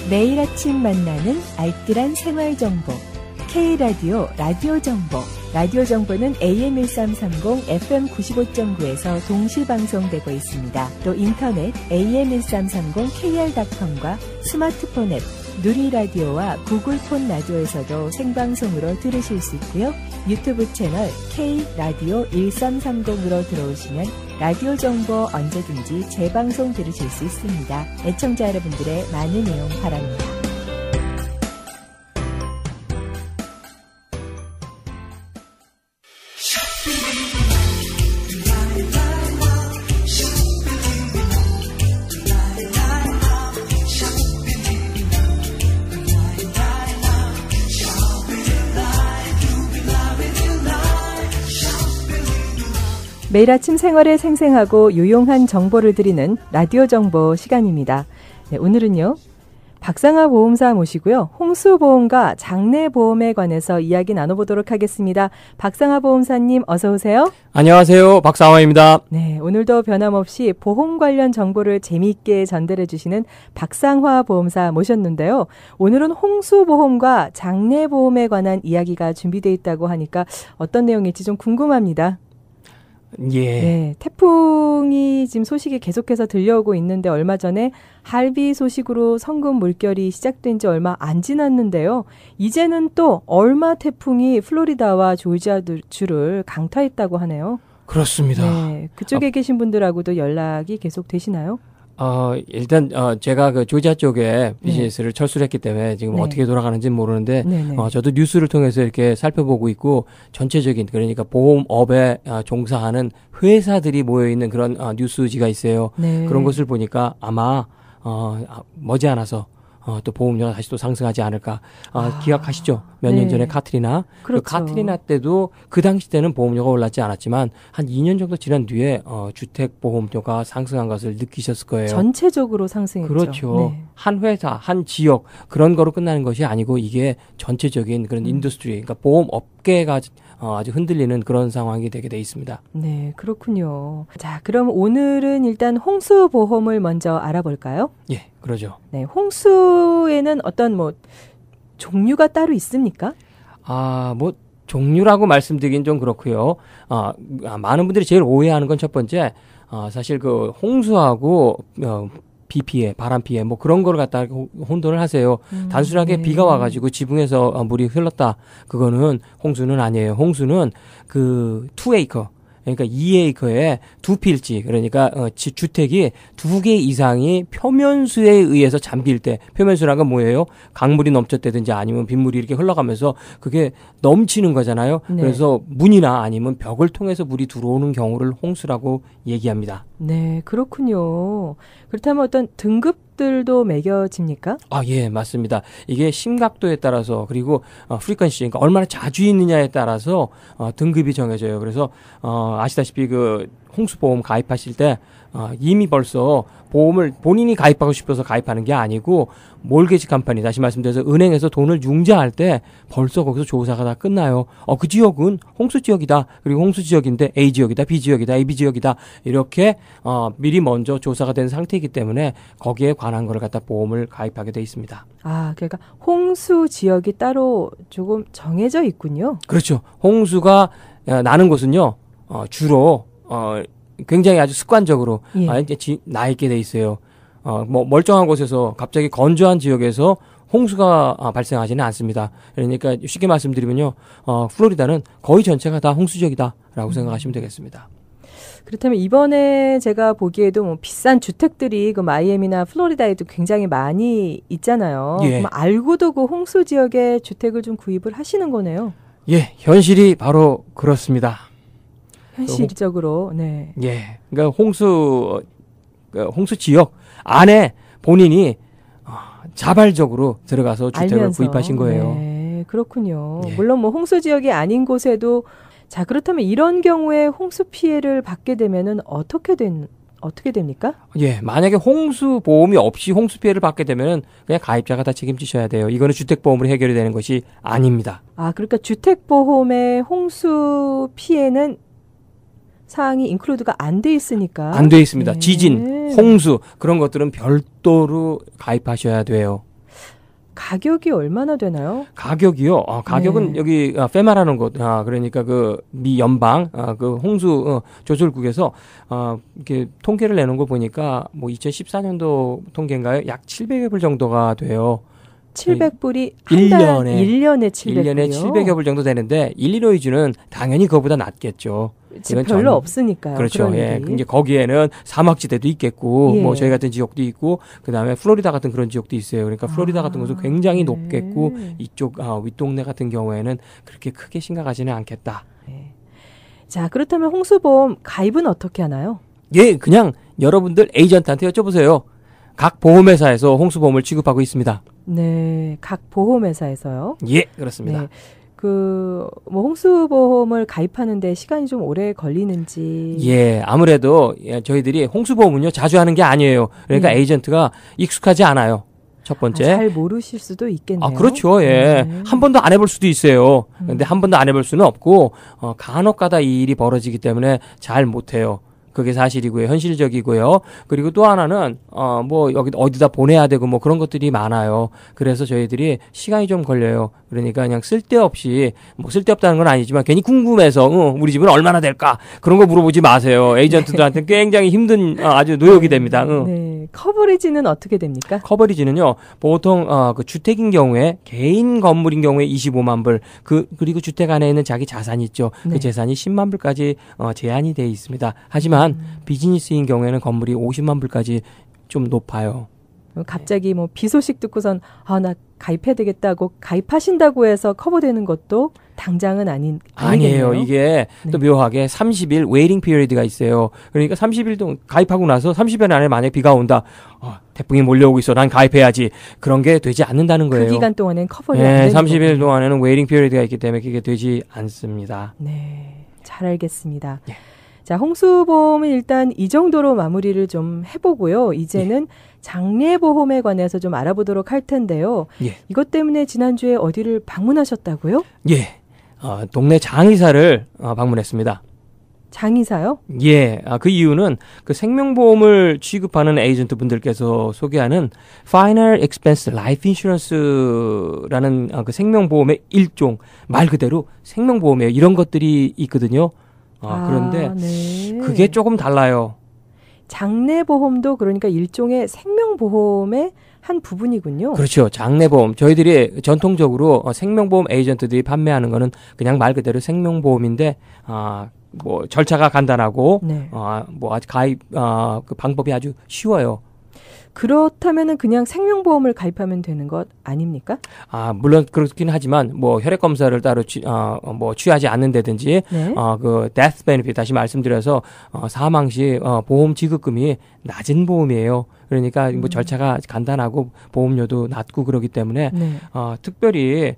매일 아침 만나는 알뜰한 생활정보 K라디오 라디오정보. 라디오정보는 AM1330, FM95.9에서 동시방송되고 있습니다. 또 인터넷 AM1330KR.com과 스마트폰 앱 누리라디오와 구글폰 라디오에서도 생방송으로 들으실 수 있고요. 유튜브 채널 K라디오 1330으로 들어오시면 라디오 정보 언제든지 재방송 들으실 수 있습니다. 애청자 여러분들의 많은 이용 바랍니다. 매일 아침 생활에 생생하고 유용한 정보를 드리는 라디오 정보 시간입니다. 네, 오늘은요. 박상아 보험사 모시고요. 홍수보험과 장내보험에 관해서 이야기 나눠보도록 하겠습니다. 박상아 보험사님 어서 오세요. 안녕하세요. 박상화입니다. 네, 오늘도 변함없이 보험 관련 정보를 재미있게 전달해 주시는 박상화 보험사 모셨는데요. 오늘은 홍수보험과 장내보험에 관한 이야기가 준비되어 있다고 하니까 어떤 내용일지 좀 궁금합니다. 예. 네, 태풍이 지금 소식이 계속해서 들려오고 있는데 얼마 전에 할비 소식으로 성급 물결이 시작된 지 얼마 안 지났는데요. 이제는 또 얼마 태풍이 플로리다와 조지아주를 강타했다고 하네요. 그렇습니다. 네, 그쪽에 계신 분들하고도 연락이 계속 되시나요? 일단 제가 그 조지아 쪽에 비즈니스를 철수를 했기 때문에 지금 어떻게 돌아가는지는 모르는데 저도 뉴스를 통해서 이렇게 살펴보고 있고 전체적인 그러니까 보험업에 종사하는 회사들이 모여 있는 그런 뉴스지가 있어요. 네. 그런 것을 보니까 아마 머지않아서 또 보험료가 다시 또 상승하지 않을까. 기억하시죠? 몇 년 전에 카트리나. 그렇죠. 그 카트리나 때도 그 당시 때는 보험료가 올랐지 않았지만 한 2년 정도 지난 뒤에 주택보험료가 상승한 것을 느끼셨을 거예요. 전체적으로 상승했죠. 그렇죠. 네. 한 회사, 한 지역 그런 거로 끝나는 것이 아니고 이게 전체적인 그런 인더스트리, 그러니까 보험업계가 아주 흔들리는 그런 상황이 되게 돼 있습니다. 네, 그렇군요. 자, 그럼 오늘은 일단 홍수보험을 먼저 알아볼까요? 예, 그러죠. 네, 홍수에는 어떤 종류가 따로 있습니까? 종류라고 말씀드리긴 좀 그렇고요. 많은 분들이 제일 오해하는 건 첫 번째, 사실 그 홍수하고 비 피해, 바람 피해 뭐 그런 걸 갖다가 혼돈을 하세요. 단순하게 비가 와가지고 지붕에서 물이 흘렀다. 그거는 홍수는 아니에요. 홍수는 그 2에이커. 그러니까 2에이커에 두 필지, 그러니까 주택이 2개 이상이 표면수에 의해서 잠길 때, 표면수라는 건 뭐예요? 강물이 넘쳤다든지 아니면 빗물이 이렇게 흘러가면서 그게 넘치는 거잖아요. 네. 그래서 문이나 아니면 벽을 통해서 물이 들어오는 경우를 홍수라고 얘기합니다. 네, 그렇군요. 그렇다면 어떤 등급들도 매겨집니까? 예, 맞습니다. 이게 심각도에 따라서 그리고 프리퀀시, 그러니까 얼마나 자주 있느냐에 따라서 등급이 정해져요. 그래서 아시다시피 그 홍수보험 가입하실 때 이미 벌써 보험을 본인이 가입하고 싶어서 가입하는 게 아니고 몰게지 컴퍼니, 다시 말씀드려서 은행에서 돈을 융자할 때 벌써 거기서 조사가 다 끝나요. 그 지역은 홍수 지역이다. 그리고 홍수 지역인데 A 지역이다, B 지역이다, AB 지역이다. 이렇게 미리 먼저 조사가 된 상태이기 때문에 거기에 관한 걸 갖다 보험을 가입하게 돼 있습니다. 그러니까 홍수 지역이 따로 조금 정해져 있군요. 그렇죠. 홍수가 나는 곳은요. 주로 굉장히 아주 습관적으로 이제 나 있게 돼 있어요. 멀쩡한 곳에서 갑자기 건조한 지역에서 홍수가 발생하지는 않습니다. 그러니까 쉽게 말씀드리면요, 플로리다는 거의 전체가 다 홍수 지역이다라고 생각하시면 되겠습니다. 그렇다면 이번에 제가 보기에도 비싼 주택들이 그 마이애미나 플로리다에도 굉장히 많이 있잖아요. 예. 그럼 알고도 그 홍수 지역에 주택을 좀 구입을 하시는 거네요. 예, 현실이 바로 그렇습니다. 현실적으로, 네. 예, 그러니까 홍수 지역 안에 본인이 자발적으로 들어가서 주택을 알면서, 구입하신 거예요. 네, 그렇군요. 예. 물론 홍수 지역이 아닌 곳에도 자, 그렇다면 이런 경우에 홍수 피해를 받게 되면은 어떻게 됩니까? 예, 만약에 홍수 보험이 없이 홍수 피해를 받게 되면은 그냥 가입자가 다 책임지셔야 돼요. 이거는 주택보험으로 해결이 되는 것이 아닙니다. 그러니까 주택보험의 홍수 피해는 사항이 인클루드가 안 돼 있으니까. 안 돼 있습니다. 네. 지진, 홍수 그런 것들은 별도로 가입하셔야 돼요. 가격이 얼마나 되나요? 가격이요? 가격은 네. 여기 페마라는 곳, 그러니까 그 미 연방 그 홍수 조절국에서 이렇게 통계를 내놓은 거 보니까 뭐 2014년도 통계인가요? 약 700여 불 정도가 돼요. 700불이 1년에 1년에 700불이요? 1년에 700여 불 정도 되는데 일리노이주는 당연히 그거보다 낫겠죠. 집 이건 별로 없으니까요. 그렇죠. 그런 예. 일이. 이제 거기에는 사막지대도 있겠고, 예. 뭐 저희 같은 지역도 있고, 그 다음에 플로리다 같은 그런 지역도 있어요. 그러니까 플로리다 같은 곳은 굉장히 네. 높겠고, 이쪽 윗동네 같은 경우에는 그렇게 크게 심각하지는 않겠다. 네. 자, 그렇다면 홍수보험 가입은 어떻게 하나요? 예, 그냥 여러분들 에이전트한테 여쭤보세요. 각 보험회사에서 홍수보험을 취급하고 있습니다. 네, 각 보험회사에서요. 예, 그렇습니다. 네. 뭐 홍수보험을 가입하는데 시간이 좀 오래 걸리는지. 예, 아무래도 저희들이 홍수보험은요 자주 하는 게 아니에요. 그러니까 에이전트가 익숙하지 않아요. 첫 번째. 잘 모르실 수도 있겠네요. 그렇죠. 예. 한 번도 안 해볼 수도 있어요. 근데 한 번도 안 해볼 수는 없고, 간혹가다 이 일이 벌어지기 때문에 잘 못해요. 그게 사실이고요. 현실적이고요. 그리고 또 하나는 뭐 여기 어디다 보내야 되고 뭐 그런 것들이 많아요. 그래서 저희들이 시간이 좀 걸려요. 그러니까 그냥 쓸데없이 뭐 쓸데없다는 건 아니지만 괜히 궁금해서 우리 집은 얼마나 될까 그런 거 물어보지 마세요. 에이전트들한테 굉장히 힘든 아주 노역이 됩니다. 네. 커버리지는 어떻게 됩니까? 커버리지는요. 보통 그 주택인 경우에 개인 건물인 경우에 25만 불 그리고 주택 안에 있는 자기 자산 있죠. 네. 그 재산이 10만 불까지 제한이 돼 있습니다. 하지만 비즈니스인 경우에는 건물이 50만 불까지 좀 높아요. 갑자기 뭐 비 소식 듣고선 나 가입해야 되겠다고 가입하신다고 해서 커버되는 것도 당장은 아니에요. 이게 네. 또 묘하게 30일 웨이팅 피리어드가 있어요. 그러니까 30일 동안 가입하고 나서 30일 안에 만약에 비가 온다. 태풍이 몰려오고 있어. 난 가입해야지. 그런 게 되지 않는다는 거예요. 그 기간 동안엔 커버가 네, 안 되는 30일 거군요. 동안에는 웨이팅 피리어드가 있기 때문에 그게 되지 않습니다. 네, 잘 알겠습니다. 예. 자, 홍수보험은 일단 이 정도로 마무리를 좀 해보고요. 이제는 장례보험에 관해서 좀 알아보도록 할 텐데요. 예. 이것 때문에 지난주에 어디를 방문하셨다고요? 예. 동네 장의사를 방문했습니다. 장의사요? 예. 그 이유는 그 생명보험을 취급하는 에이전트 분들께서 소개하는 Final Expense Life Insurance라는 그 생명보험의 일종, 말 그대로 생명보험이에요. 이런 것들이 있거든요. 그런데 네. 그게 조금 달라요. 장례보험도 그러니까 일종의 생명보험의 한 부분이군요. 그렇죠. 장례보험. 저희들이 전통적으로 생명보험 에이전트들이 판매하는 거는 그냥 말 그대로 생명보험인데, 뭐 절차가 간단하고, 네. 뭐 아주 가입, 그 방법이 아주 쉬워요. 그렇다면은 그냥 생명보험을 가입하면 되는 것 아닙니까? 물론 그렇긴 하지만 뭐 혈액 검사를 따로 취하지 않는다든지 네. 그 death benefit 다시 말씀드려서 사망 시 보험 지급금이 낮은 보험이에요. 그러니까 뭐 절차가 간단하고 보험료도 낮고 그러기 때문에 네. 특별히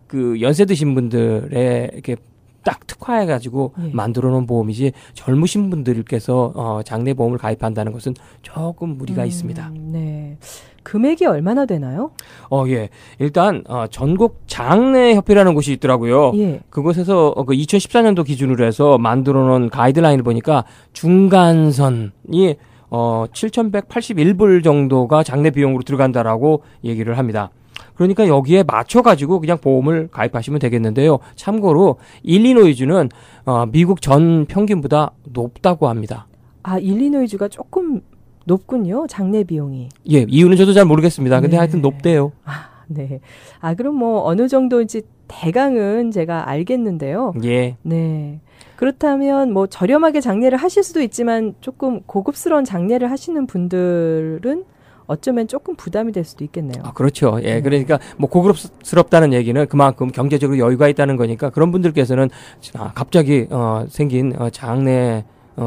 그 연세 드신 분들의 이렇게 딱 특화해가지고 만들어 놓은 보험이지 젊으신 분들께서 장례보험을 가입한다는 것은 조금 무리가 있습니다. 네. 금액이 얼마나 되나요? 예. 일단 전국 장례협회라는 곳이 있더라고요. 예. 그곳에서 그 2014년도 기준으로 해서 만들어 놓은 가이드라인을 보니까 중간선이 7,181불 정도가 장례 비용으로 들어간다라고 얘기를 합니다. 그러니까 여기에 맞춰가지고 그냥 보험을 가입하시면 되겠는데요. 참고로 일리노이주는 미국 전 평균보다 높다고 합니다. 일리노이주가 조금 높군요. 장례 비용이. 예, 이유는 저도 잘 모르겠습니다. 근데 네. 하여튼 높대요. 네. 그럼 뭐 어느 정도인지 대강은 제가 알겠는데요. 예. 네. 그렇다면 뭐 저렴하게 장례를 하실 수도 있지만 조금 고급스러운 장례를 하시는 분들은 어쩌면 조금 부담이 될 수도 있겠네요. 그렇죠. 예. 그러니까 뭐 고급스럽다는 얘기는 그만큼 경제적으로 여유가 있다는 거니까 그런 분들께서는 갑자기 생긴 장례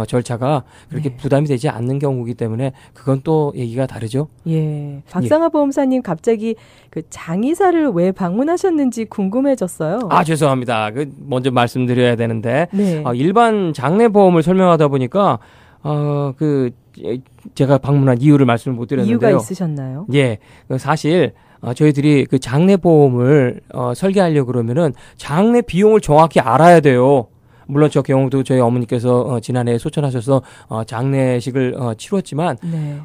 절차가 그렇게 부담이 되지 않는 경우이기 때문에 그건 또 얘기가 다르죠. 예. 박상하 보험사님 갑자기 그 장의사를 왜 방문하셨는지 궁금해졌어요. 죄송합니다. 먼저 말씀드려야 되는데 네. 일반 장례보험을 설명하다 보니까 제가 방문한 이유를 말씀을 못 드렸는데요. 이유가 있으셨나요? 예. 사실 저희들이 그 장례보험을 설계하려고 그러면은 장례 비용을 정확히 알아야 돼요. 물론 저 경우도 저희 어머니께서 지난해에 소천하셔서 장례식을 치렀지만 네.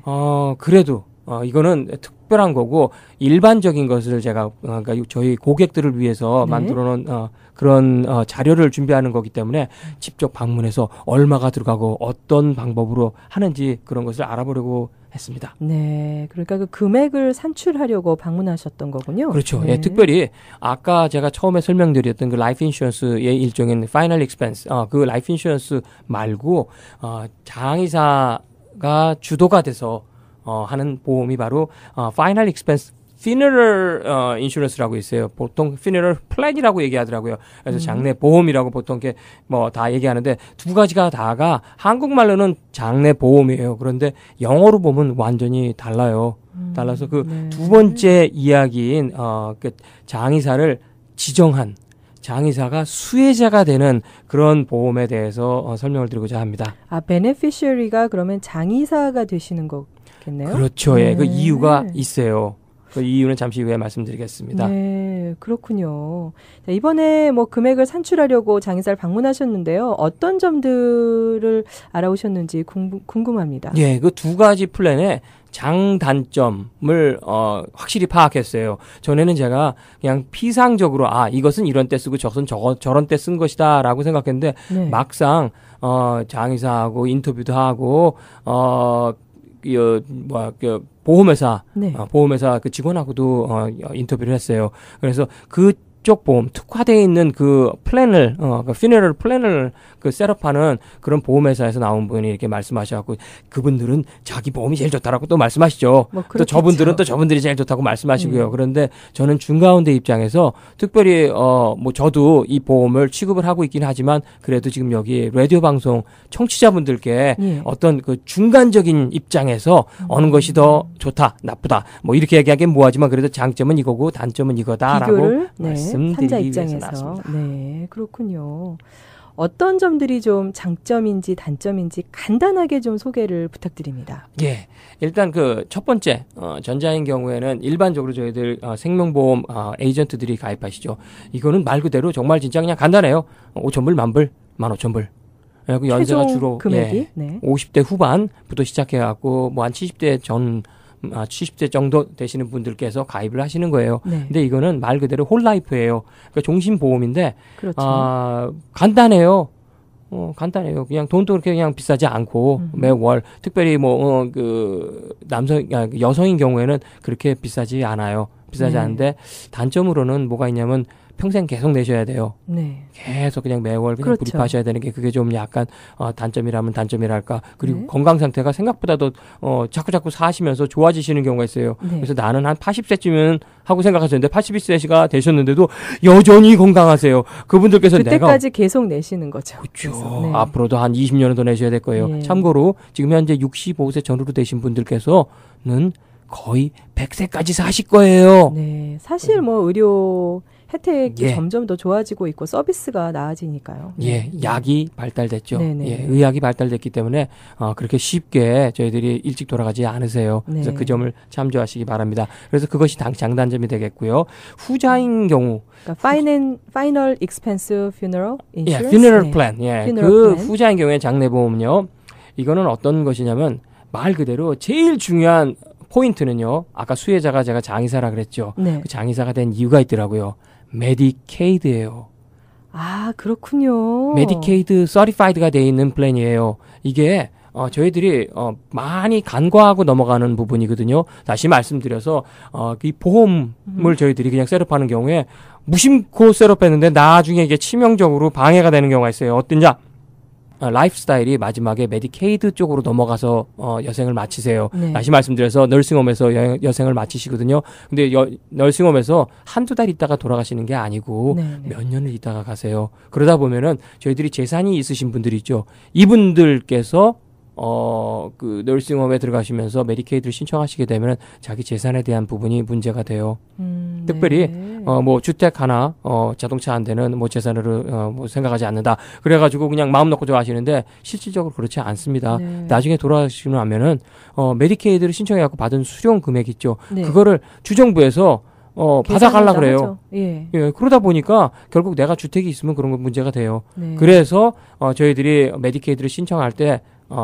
그래도 이거는 특별한 거고 일반적인 것을 제가 그러니까 저희 고객들을 위해서 네. 만들어놓은 그런 자료를 준비하는 거기 때문에 직접 방문해서 얼마가 들어가고 어떤 방법으로 하는지 그런 것을 알아보려고 했습니다. 네, 그러니까 그 금액을 산출하려고 방문하셨던 거군요. 그렇죠. 네. 예, 특별히 아까 제가 처음에 설명드렸던 그 라이프 인슈런스의 일종인 파이널 익스펜스, 그 라이프 인슈런스 말고 장의사가 주도가 돼서 하는 보험이 바로 파이널 익스펜스 funeral 인슈런스라고 있어요. 보통 funeral plan이라고 얘기하더라고요. 그래서 장례 보험이라고 보통 이렇게 뭐 다 얘기하는데 두 가지가 다가 한국말로는 장례 보험이에요. 그런데 영어로 보면 완전히 달라요. 달라서 그 두 번째 이야기인 그 장의사를 지정한 장의사가 수혜자가 되는 그런 보험에 대해서 설명을 드리고자 합니다. 베네피셔리가 그러면 장의사가 되시는 거겠네요. 그렇죠. 예. 그 이유가 있어요. 그 이유는 잠시 후에 말씀드리겠습니다. 네, 그렇군요. 자, 이번에 뭐 금액을 산출하려고 장의사를 방문하셨는데요. 어떤 점들을 알아오셨는지 궁금합니다. 예, 그 두 가지 플랜의 장단점을 확실히 파악했어요. 전에는 제가 그냥 피상적으로 이것은 이런 때 쓰고 저것은 저런 때 쓴 것이다라고 생각했는데 네. 막상 장의사하고 인터뷰도 하고 보험회사 네. 보험회사 그 직원하고도 인터뷰를 했어요. 그래서 그쪽 보험 특화되어 있는 그 플랜을 그 피너럴 플랜을 그 셋업하는 그런 보험회사에서 나온 분이 이렇게 말씀하셔갖고 그분들은 자기 보험이 제일 좋다라고 또 말씀하시죠. 또 저분들은 또 저분들이 제일 좋다고 말씀하시고요. 그런데 저는 중가운데 입장에서 특별히 뭐 저도 이 보험을 취급을 하고 있긴 하지만 그래도 지금 여기 라디오 방송 청취자분들께 어떤 그 중간적인 입장에서 어느 것이 더 좋다, 나쁘다 뭐 이렇게 얘기하기엔 뭐하지만 그래도 장점은 이거고 단점은 이거다라고 비교를, 말씀드리기 위해서 입장에서. 나왔습니다. 네, 그렇군요. 어떤 점들이 좀 장점인지 단점인지 간단하게 좀 소개를 부탁드립니다. 예. 일단 그 첫 번째, 전자인 경우에는 일반적으로 저희들 생명보험 에이전트들이 가입하시죠. 이거는 말 그대로 정말 진짜 그냥 간단해요. 5,000불, 만불, 15,000불. 그 연세가 주로 금액이? 50대 후반부터 시작해갖고 뭐 한 70대 정도 되시는 분들께서 가입을 하시는 거예요. 네. 근데 이거는 말 그대로 홀라이프예요. 그러니까 종신보험인데 그렇죠. 간단해요. 간단해요. 그냥 돈도 그렇게 그냥 비싸지 않고 매월 특별히 뭐 그 여성인 경우에는 그렇게 비싸지 않아요. 비싸지 않은데 단점으로는 뭐가 있냐면 평생 계속 내셔야 돼요. 네. 계속 그냥 매월 그냥 그렇죠. 불입하셔야 되는 게 그게 좀 약간 단점이라면 단점이랄까. 그리고 건강 상태가 생각보다도 자꾸 사시면서 좋아지시는 경우가 있어요. 네. 그래서 나는 한 80세쯤은 하고 생각하셨는데 81세가 되셨는데도 여전히 건강하세요. 그분들께서 그때까지 계속 내시는 거죠. 그렇죠. 네. 앞으로도 한 20년은 더 내셔야 될 거예요. 예. 참고로 지금 현재 65세 전후로 되신 분들께서는 거의 100세까지 사실 거예요. 네. 사실 뭐 의료 혜택이 점점 더 좋아지고 있고 서비스가 나아지니까요. 예, 약이 발달됐죠. 네네. 예, 의학이 발달됐기 때문에 그렇게 쉽게 저희들이 일찍 돌아가지 않으세요. 그래서 그 점을 참조하시기 바랍니다. 그래서 그것이 장단점이 되겠고요. 후자인 경우, 그러니까 Final Expense Funeral Insurance, funeral plan. 예, funeral 그 plan. 후자인 경우에 장례보험은요. 이거는 어떤 것이냐면 말 그대로 제일 중요한 포인트는요. 아까 수혜자가 제가 장의사라 그랬죠. 네. 그 장의사가 된 이유가 있더라고요. 메디케이드예요. 아, 그렇군요. 메디케이드 서티파이드가 돼 있는 플랜이에요. 이게 저희들이 많이 간과하고 넘어가는 부분이거든요. 다시 말씀드려서 이 보험을 저희들이 그냥 셋업하는 경우에 무심코 셋업했는데 나중에 이게 치명적으로 방해가 되는 경우가 있어요. 어떤냐? 라이프 스타일이 마지막에 메디케이드 쪽으로 넘어가서 여생을 마치세요. 네. 다시 말씀드려서 널싱홈에서 여생을 마치시거든요. 근데 널싱홈에서 한두 달 있다가 돌아가시는 게 아니고 몇 년을 있다가 가세요. 그러다 보면은 저희들이 재산이 있으신 분들이 있죠. 이분들께서 그 널싱홈에 들어가시면서 메디케이드를 신청하시게 되면 자기 재산에 대한 부분이 문제가 돼요. 특별히 뭐 주택 하나 자동차 한 대는 뭐 재산으로 뭐 생각하지 않는다. 그래가지고 그냥 마음 놓고 좋아하시는데 실질적으로 그렇지 않습니다. 네. 나중에 돌아가시고 나면은 메디케이드를 신청해갖고 받은 수령 금액 있죠. 네. 그거를 주정부에서 받아가려 그래요. 예. 그러다 보니까 결국 내가 주택이 있으면 그런 건 문제가 돼요. 네. 그래서 저희들이 메디케이드를 신청할 때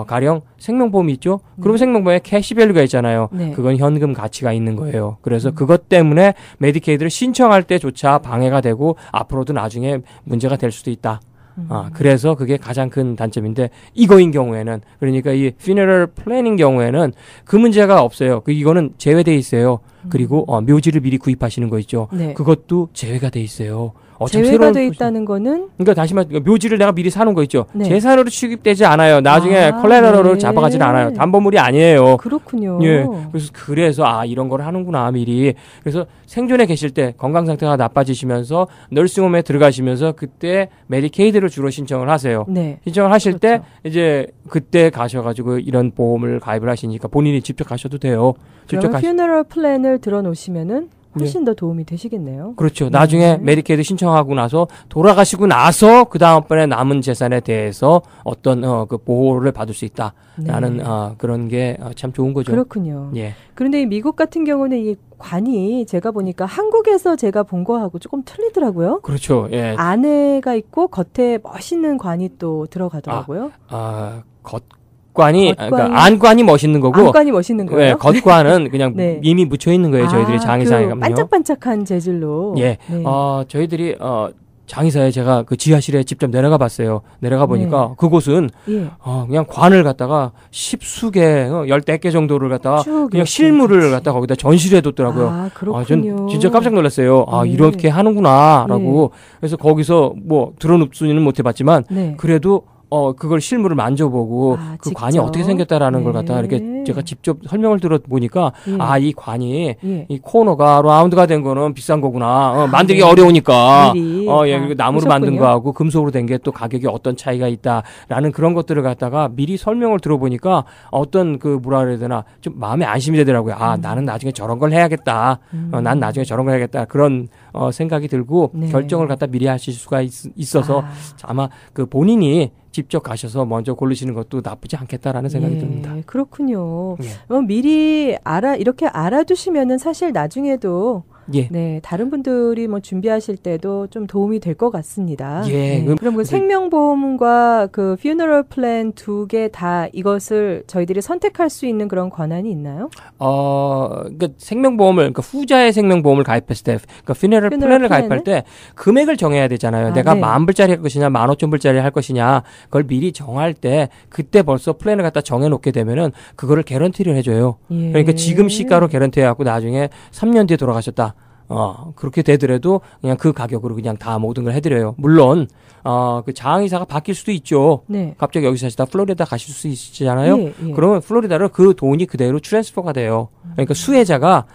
가령 생명보험이 있죠. 그럼 생명보험에 캐시밸류가 있잖아요. 네. 그건 현금 가치가 있는 거예요. 그래서 그것 때문에 메디케이드를 신청할 때조차 방해가 되고 앞으로도 나중에 문제가 될 수도 있다. 그래서 그게 가장 큰 단점인데 이거인 경우에는 그러니까 이 funeral planning 경우에는 그 문제가 없어요. 이거는 제외돼 있어요. 그리고 묘지를 미리 구입하시는 거 있죠. 네. 그것도 제외가 돼 있어요. 제외가 돼 있다는 거는 그러니까 다시 말해 묘지를 내가 미리 사는 거 있죠. 네. 재산으로 취급되지 않아요. 나중에 콜레라로를 네. 잡아가지는 않아요. 담보물이 아니에요. 그렇군요. 예. 그래서 이런 걸 하는구나 미리. 그래서 생존에 계실 때 건강 상태가 나빠지시면서 널싱홈에 들어가시면서 그때 메디케이드를 주로 신청을 하세요. 네. 신청을 하실 그렇죠. 때 이제 그때 가셔가지고 이런 보험을 가입을 하시니까 본인이 직접 가셔도 돼요. 그러면 퓨너럴 플랜을 들어놓으시면은 훨씬 더 도움이 되시겠네요. 그렇죠. 나중에 메디케이드 신청하고 나서 돌아가시고 나서 그 다음번에 남은 재산에 대해서 어떤 그 보호를 받을 수 있다라는 그런 게 참 좋은 거죠. 그렇군요. 예. 그런데 이 미국 같은 경우는 이 관이 제가 보니까 한국에서 제가 본 거하고 조금 틀리더라고요. 그렇죠. 예. 안에가 있고 겉에 멋있는 관이 또 들어가더라고요. 그러니까 안관이 멋있는 거고 안관이 멋있는 거예요? 네, 겉관은 그냥 네. 이미 묻혀 있는 거예요. 저희들이 장의사에 가면요. 반짝반짝한 재질로. 예. 네. 저희들이 장의사에 제가 그 지하실에 직접 내려가 봤어요. 내려가 보니까 그곳은 그냥 관을 갖다가 10수개, 14개 정도를 갖다가 그냥 실물을 갖다가 거기다 전시를 해뒀더라고요. 그렇군요. 전 진짜 깜짝 놀랐어요. 이렇게 하는구나라고. 그래서 거기서 뭐 들어눕지는 못해봤지만 그래도 그걸 실물을 만져보고 그 직접? 관이 어떻게 생겼다라는 걸 갖다가 이렇게 제가 직접 설명을 들어보니까 이 관이 이 코너가 라운드가 된 거는 비싼 거구나. 만들기 어려우니까. 그리고 나무로 만든 거하고 금속으로 된 게 또 가격이 어떤 차이가 있다라는 그런 것들을 갖다가 미리 설명을 들어보니까 어떤 뭐라 그래야 되나 좀 마음에 안심이 되더라고요. 나는 나중에 저런 걸 해야겠다. 난 나중에 저런 걸 해야겠다. 그런 생각이 들고 결정을 갖다 미리 하실 수가 있어서 아마 그 본인이 직접 가셔서 먼저 고르시는 것도 나쁘지 않겠다라는 생각이 듭니다. 그렇군요. 미리 이렇게 알아두시면은 사실 나중에도 다른 분들이 뭐 준비하실 때도 좀 도움이 될 것 같습니다. 그럼 그 생명보험과 그 funeral plan 두 개 다 이것을 저희들이 선택할 수 있는 그런 권한이 있나요? 그러니까 그러니까 후자의 생명보험을 가입했을 때, 그러니까 funeral plan을 가입할 때 금액을 정해야 되잖아요. 내가 10,000불짜리 할 것이냐, 15,000불짜리 할 것이냐, 그걸 미리 정할 때 그때 벌써 플랜을 갖다 정해놓게 되면은 그거를 개런티를 해줘요. 그러니까 지금 시가로 개런티해갖고 나중에 3년 뒤에 돌아가셨다. 그렇게 되더라도 그냥 그 가격으로 그냥 다 모든 걸 해드려요. 물론 그 장의사가 바뀔 수도 있죠. 갑자기 여기서 하시다 플로리다 가실 수 있잖아요. 그러면 플로리다로 그 돈이 그대로 트랜스퍼가 돼요. 그러니까 수혜자가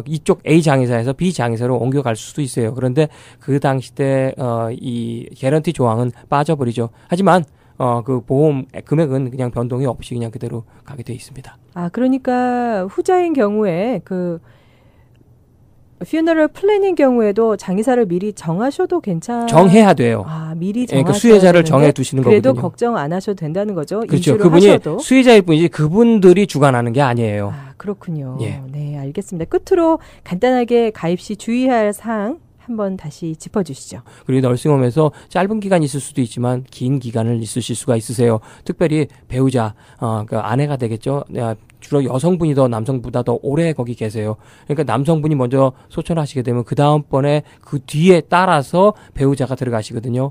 이쪽 A 장의사에서 B 장의사로 옮겨갈 수도 있어요. 그런데 그 당시 때 이 개런티 조항은 빠져버리죠. 하지만 그 보험 금액은 그냥 변동이 없이 그냥 그대로 가게 돼 있습니다. 그러니까 후자인 경우에 funeral 플래닝 경우에도 장의사를 미리 정하셔도 정해야 돼요. 미리 정하셔야 그러니까 수혜자를 정해 두시는 거거든요. 그래도 걱정 안 하셔도 된다는 거죠. 그렇죠. 그분이 하셔도. 수혜자일 뿐이지 그분들이 주관하는 게 아니에요. 그렇군요. 네, 알겠습니다. 끝으로 간단하게 가입 시 주의할 사항 한번 다시 짚어주시죠. 그리고 널싱홈에서 짧은 기간 있을 수도 있지만 긴 기간을 있으실 수가 있으세요. 특별히 배우자, 그 아내가 되겠죠. 주로 여성분이 더 남성보다 더 오래 거기 계세요. 그러니까 남성분이 먼저 소천하시게 되면 그 다음번에 그 뒤에 따라서 배우자가 들어가시거든요.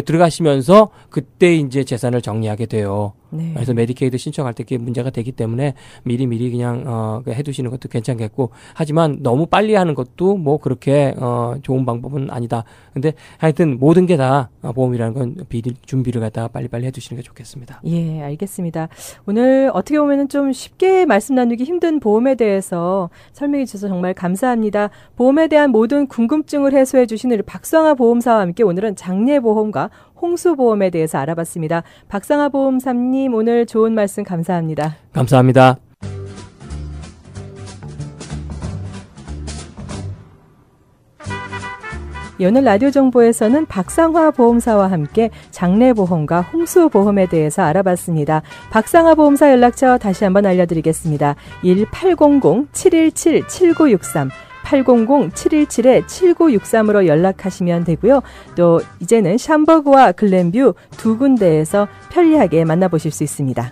들어가시면서 그때 이제 재산을 정리하게 돼요. 그래서 메디케이드 신청할 때 그게 문제가 되기 때문에 미리 그냥 해두시는 것도 괜찮겠고, 하지만 너무 빨리 하는 것도 뭐 그렇게 좋은 방법은 아니다. 근데 하여튼 모든 게 다 보험이라는 건 준비를 갖다가 빨리빨리 해두시는 게 좋겠습니다. 예, 알겠습니다. 오늘 어떻게 보면은 좀 쉽게 말씀 나누기 힘든 보험에 대해서 설명해 주셔서 정말 감사합니다. 보험에 대한 모든 궁금증을 해소해 주시는 박상아 보험사와 함께 오늘은 장례보험과 홍수보험에 대해서 알아봤습니다. 박상아 보험사님, 오늘 좋은 말씀 감사합니다. 감사합니다. 오늘 라디오 정보에서는 박상화 보험사와 함께 장례보험과 홍수보험에 대해서 알아봤습니다. 박상화 보험사 연락처 다시 한번 알려드리겠습니다. 1800-717-7963 800-717-7963으로 연락하시면 되고요. 또 이제는 샴버그와 글렌뷰 두 군데에서 편리하게 만나보실 수 있습니다.